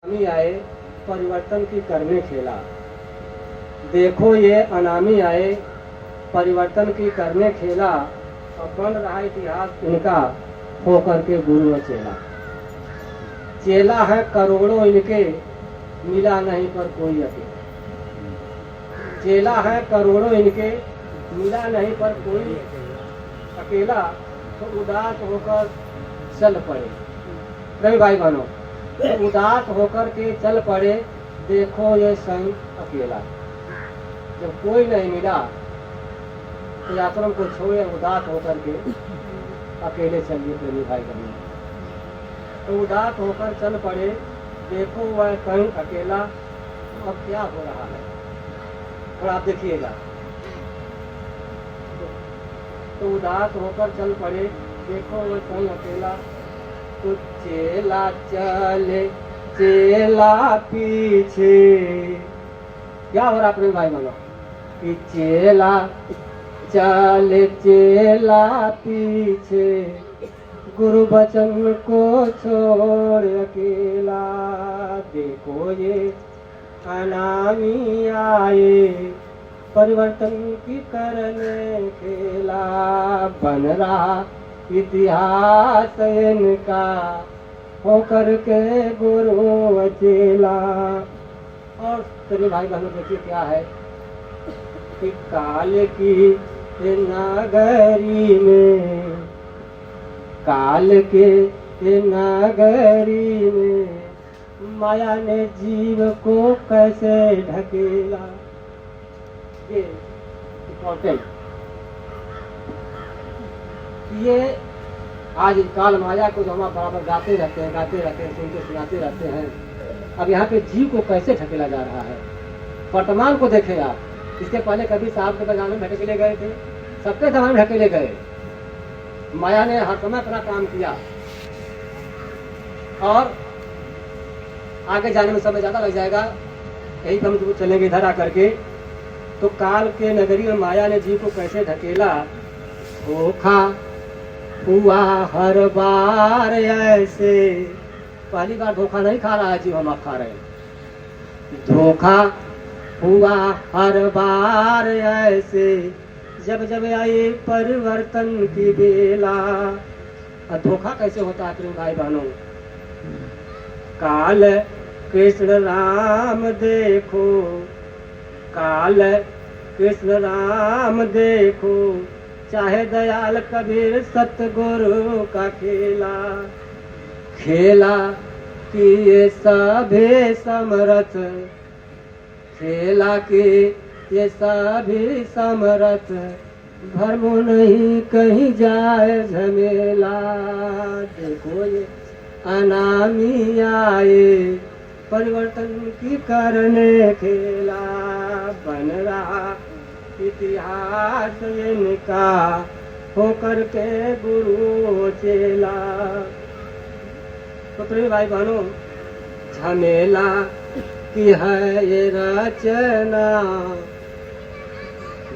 अनामी आए परिवर्तन की करने खेला। देखो ये अनामी आए परिवर्तन की करने खेला, अब बन रहा इतिहास इनका होकर के गुरु और चेला। चेला है करोड़ों इनके, मिला नहीं पर कोई अकेला। चेला है करोड़ों इनके, मिला नहीं पर कोई अकेला। तो उदास होकर चल पड़े रवि भाई बहनों, तो उदास होकर के चल पड़े। देखो ये संग अकेला, जब कोई नहीं मिला तो आश्रम को छोड़े उदास होकर के अकेले चलिए प्रेमी भाई बहनों। तो उदास होकर चल पड़े, देखो वह संग अकेला। अब क्या हो रहा है और आप देखिएगा। तो उदास होकर चल पड़े, देखो वह संग अकेला। तो चेला चले चेला पीछे, क्या हो रहा प्रेम भाई बोलो कि चेला चले चेला पीछे, गुरु बचन को छोड़ अकेला। देखो ये अनामी आए परिवर्तन की करने खेला, बन रहा इतिहास इनका होकर के गुरु चेला। और तेरे भाई बहनों देखिए क्या है कि काल की नगरी में, काल के नगरी में माया ने जीव को कैसे ढकेला। ये इम्पोर्टेंट, ये आज काल माया को जो हम बराबर गाते रहते हैं सुनते सुनाते रहते हैं। अब यहाँ पे जीव को कैसे ढकेला जा रहा है। वर्तमान को देखें आप, इसके पहले कभी साहब के बजाने में ढकेले गए थे, सबके जमाने में ढकेले गए। माया ने हर समय अपना काम किया और आगे जाने में समय ज्यादा लग जाएगा, यही हम चलेंगे इधर आकर के। तो काल के नगरी में माया ने जीव को कैसे ढकेला। धोखा हुआ हर बार ऐसे, पहली बार धोखा नहीं खा रहा है जीव, हम आप खा रहे हैं। धोखा हुआ हर बार ऐसे, जब जब आई परिवर्तन की बेला। धोखा कैसे होता है प्रेम भाई बहनों। काल कृष्ण राम देखो, काल कृष्ण राम देखो, चाहे दयाल कबीर सतगुरु का खेला। खेला कि ये सभी समरथ, खेला कि ये सभी समरथ, भरमो नहीं कहीं जाए झमेला। देखो ये अनामी आए परिवर्तन की करने खेला, बन रहा इतिहास इनका होकर के गुरु चेला। तो प्रिय भाई बहनों, झमेला की है ये रचना,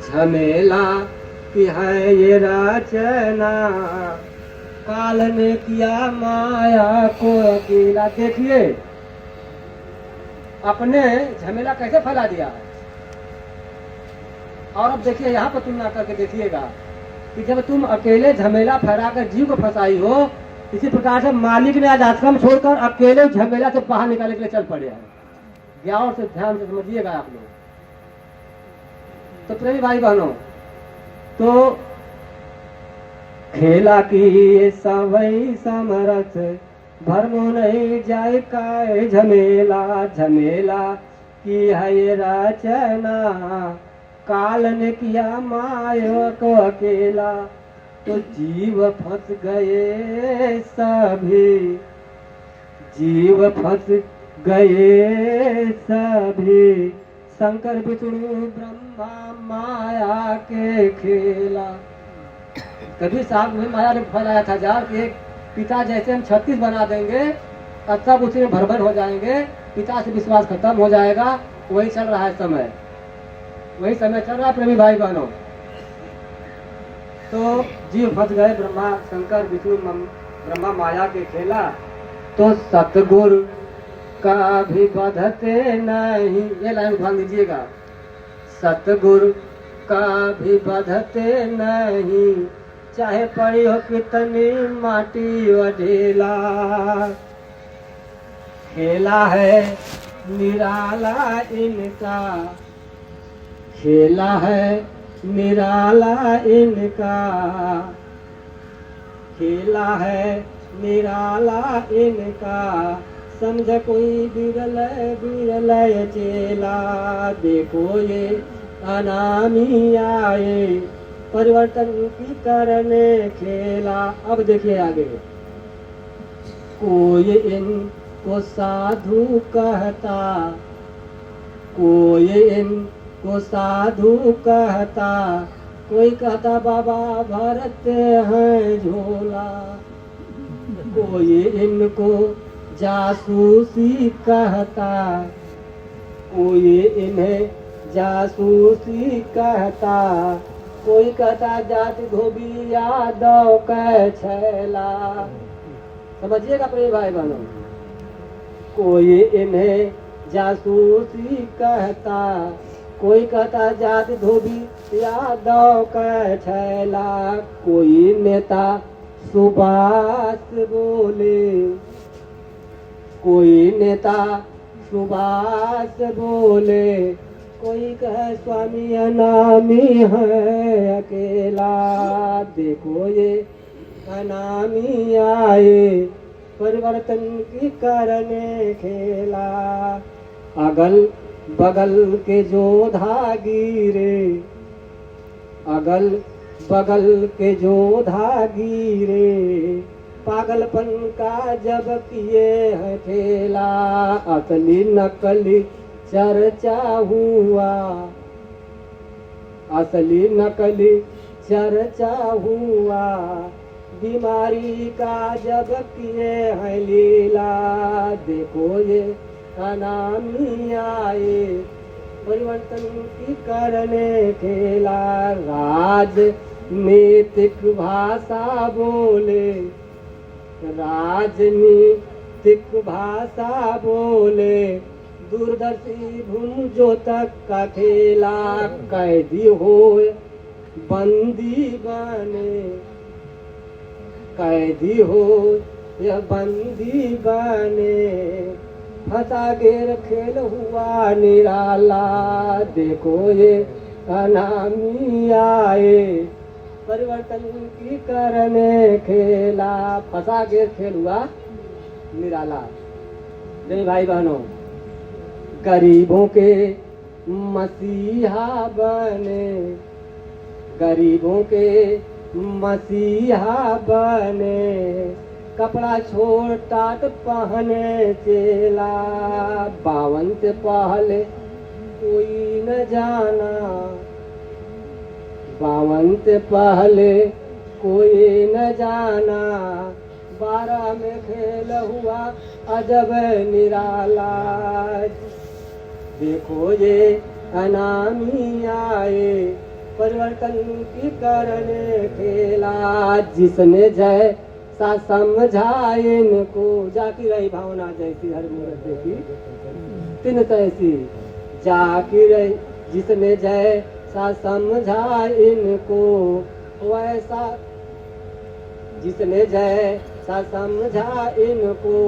झमेला की है ये रचना, काल ने किया माया को अकेला। देखिए अपने झमेला कैसे फैला दिया है। और अब देखिए यहाँ पर तुलना करके देखिएगा कि जब तुम अकेले झमेला फैलाकर जीव को फंसाई हो, इसी प्रकार से मालिक ने आज आश्रम छोड़कर अकेले झमेला से बाहर निकालने के लिए चल पड़े हैं। ज्ञान से ध्यान से समझिएगा आप लोग। तो प्रेमी भाई बहनों, तो खेला की सवई समरथ, भरमो नहीं जाए का झमेला। झमेला की है रचना, काल ने किया माया को अकेला। तो जीव फंस गए सभी, जीव फंस गए सभी, शंकर विष्णु ब्रह्मा माया के खेला। कभी साहब में माया ने फैलाया था जाल कि एक पिता जैसे हम 36 बना देंगे और सब उसी में भरभर हो जाएंगे, पिता से विश्वास खत्म हो जाएगा। वही चल रहा है समय, वही समय चल रहा है प्रेमी भाई बहनों। तो जीव फंस गए ब्रह्मा शंकर विष्णु ब्रह्मा माया के खेला। तो सतगुरु का भी बधते नहीं, ये लाइन ध्यान दीजिएगा। सतगुरु का भी बधते नहीं, चाहे पड़ी हो कितनी माटी व ढेला। खेला है निराला इनका, खेला है निराला इनका, खेला है निराला इनका, समझ कोई बिरल बिरल चेला। देखो ये अनामी आए, परिवर्तन की करने खेला। अब देखिए आगे, कोई इनको साधु कहता, कोई इनको साधु कहता, कोई कहता बाबा भरते हैं झोला। कोई इनको जासूसी कहता, कोई इन्हें जासूसी कहता, कोई कहता जाति धोबी यादव कै छैला। समझिएगा प्रिय भाई बहनों, कोई इन्हें जासूसी कहता, कोई कहता जाति धोबी यादव कै छैला। कोई नेता सुभाष बोले, कोई नेता सुभाष बोले, कोई कहे स्वामी अनामी है अकेला। देखो ये अनामी आए, परिवर्तन की करने खेला। अगल बगल के जोधा गिरे, अगल बगल के जोधा गिरे, पागलपन का जब किए है खेला। असली नकली चर्चा हुआ, असली नकली चर्चा हुआ, बीमारी का जब किए हैं लीला। देखो ये अनामी आए, परिवर्तन की करने खेला। राजनीतिक भाषा बोले, राजनीतिक भाषा बोले, दूरदर्शी भूम जो तक का खेला। कैदी हो बंदी बने, कैदी हो या बंदी बने, फंसा गेर खेल हुआ निराला। देखो ये अनामी आए, परिवर्तन की करने खेला। फंसा गेर खेल हुआ निराला। नहीं भाई बहनों, गरीबों के मसीहा बने, गरीबों के मसीहा बने, कपड़ा छोड़ टाट पहने चेला। 52 से पहले कोई न जाना, 52 से पहले कोई न जाना, 12 में खेल हुआ अजब निराला। देखो ये अनामी आए, परिवर्तन की करने खेला। जिसने जैसा समझा इनको, जाकी रही भावना जैसी हर मूरत देखी तिन तैसी, जाकी रही जिसने जैसा समझा इनको वैसा, जिसने जैसा समझा इनको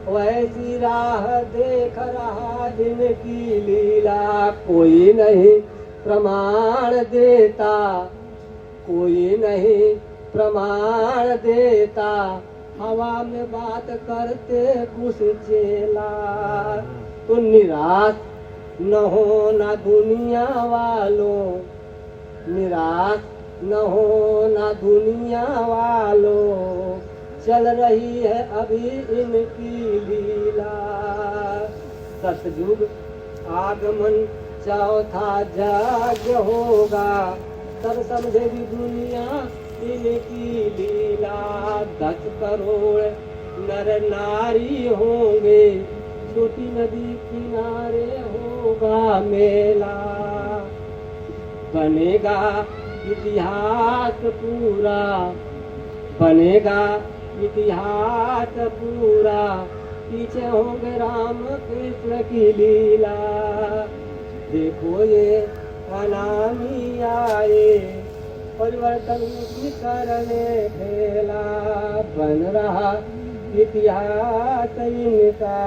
वैसी राह देख रहा इनकी लीला। कोई नहीं प्रमाण देता, कोई नहीं प्रमाण देता, हवा में बात करते कुछ चेला। तो निराश न हो ना दुनिया वालों, निराश न हो ना दुनिया वालों, चल रही है अभी इनकी लीला। सतयुग आगमन चौथा जग होगा, तब समझेगी दुनिया इनकी लीला। 10 करोड़ नर नारी होंगे, छोटी नदी किनारे होगा मेला। बनेगा इतिहास पूरा, बनेगा इतिहास पूरा, पीछे होंगे राम कृष्ण की लीला। देखो ये अनामी आए परिवर्तन की करने खेला, बन रहा इतिहास इनका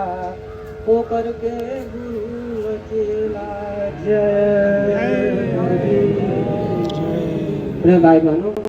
होकर के गुरु चेला। जय भाई बहनों।